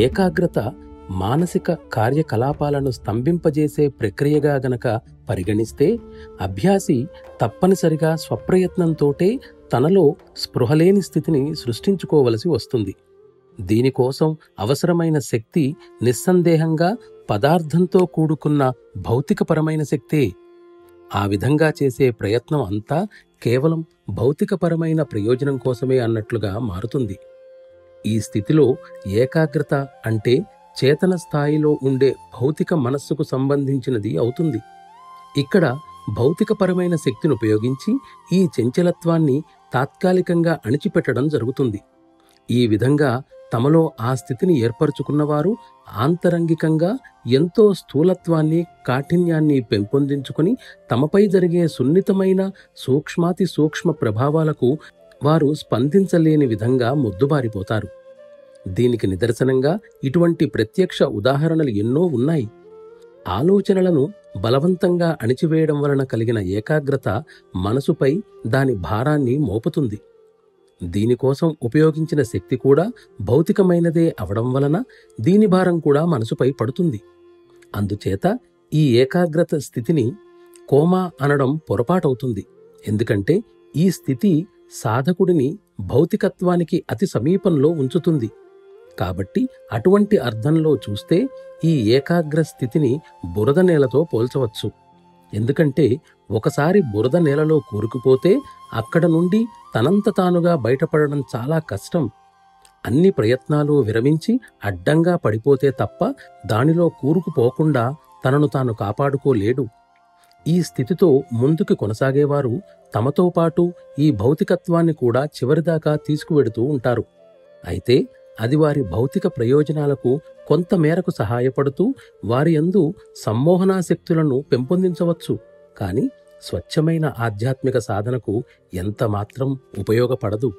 ఏకాగ్రత మానసిక కార్యకలాపాలను స్తంభింపజేసే ప్రక్రియగా గనక పరిగణిస్తే అభ్యాసి తప్పనిసరిగా స్వప్రయత్నంతోటే తనలో స్పృహలేని స్థితిని సృష్టించుకోవలసి వస్తుంది. దీనికోసం అవసరమైన శక్తి నిస్సందేహంగా పదార్థంతో కూడుకున్న భౌతికపరమైన శక్తే. ఆ విధంగా చేసే ప్రయత్నం అంతా కేవలం భౌతికపరమైన ప్రయోజనం కోసమే అన్నట్లుగా మారుతుంది. ఈ స్థితిలో ఏకాగ్రత అంటే చేతన స్థాయిలో ఉండే భౌతిక మనస్సుకు సంబంధించినది అవుతుంది. ఇక్కడ భౌతికపరమైన శక్తిని ఉపయోగించి ఈ చంచలత్వాన్ని తాత్కాలికంగా అణిచిపెట్టడం జరుగుతుంది. ఈ విధంగా తమలో ఆ స్థితిని ఏర్పరచుకున్నవారు ఆంతరంగికంగా ఎంతో స్థూలత్వాన్ని, కాఠిన్యాన్ని పెంపొందించుకుని తమపై జరిగే సున్నితమైన సూక్ష్మాతి సూక్ష్మ ప్రభావాలకు వారు స్పందించలేని విధంగా మొద్దుబారిపోతారు. దీనికి నిదర్శనంగా ఇటువంటి ప్రత్యక్ష ఉదాహరణలు ఎన్నో ఉన్నాయి. ఆలోచనలను బలవంతంగా అణిచివేయడం వలన కలిగిన ఏకాగ్రత మనసుపై దాని భారాన్ని మోపుతుంది. దీనికోసం ఉపయోగించిన శక్తి కూడా భౌతికమైనదే అవడం వలన దీని భారం కూడా మనసుపై పడుతుంది. అందుచేత ఈ ఏకాగ్రత స్థితిని కోమా అనడం పొరపాటవుతుంది. ఎందుకంటే ఈ స్థితి సాధకుడిని భౌతికత్వానికి అతి సమీపంలో ఉంచుతుంది. కాబట్టి అటువంటి అర్థంలో చూస్తే ఈ ఏకాగ్ర స్థితిని బురద నేలతో పోల్చవచ్చు. ఎందుకంటే ఒకసారి బురద నేలలో కూరుకుపోతే అక్కడ నుండి తనంత తానుగా బయటపడడం చాలా కష్టం. అన్ని ప్రయత్నాలు విరమించి అడ్డంగా పడిపోతే తప్ప దానిలో కూరుకుపోకుండా తనను తాను కాపాడుకోలేడు. ఈ స్థితితో ముందుకు కొనసాగేవారు తమతో పాటు ఈ భౌతికత్వాన్ని కూడా చివరిదాకా తీసుకువెడుతూ ఉంటారు. అయితే అది వారి భౌతిక ప్రయోజనాలకు కొంతమేరకు సహాయపడుతూ వారి యందు సమ్మోహనాశక్తులను పెంపొందించవచ్చు. కానీ స్వచ్ఛమైన ఆధ్యాత్మిక సాధనకు ఎంతమాత్రం ఉపయోగపడదు.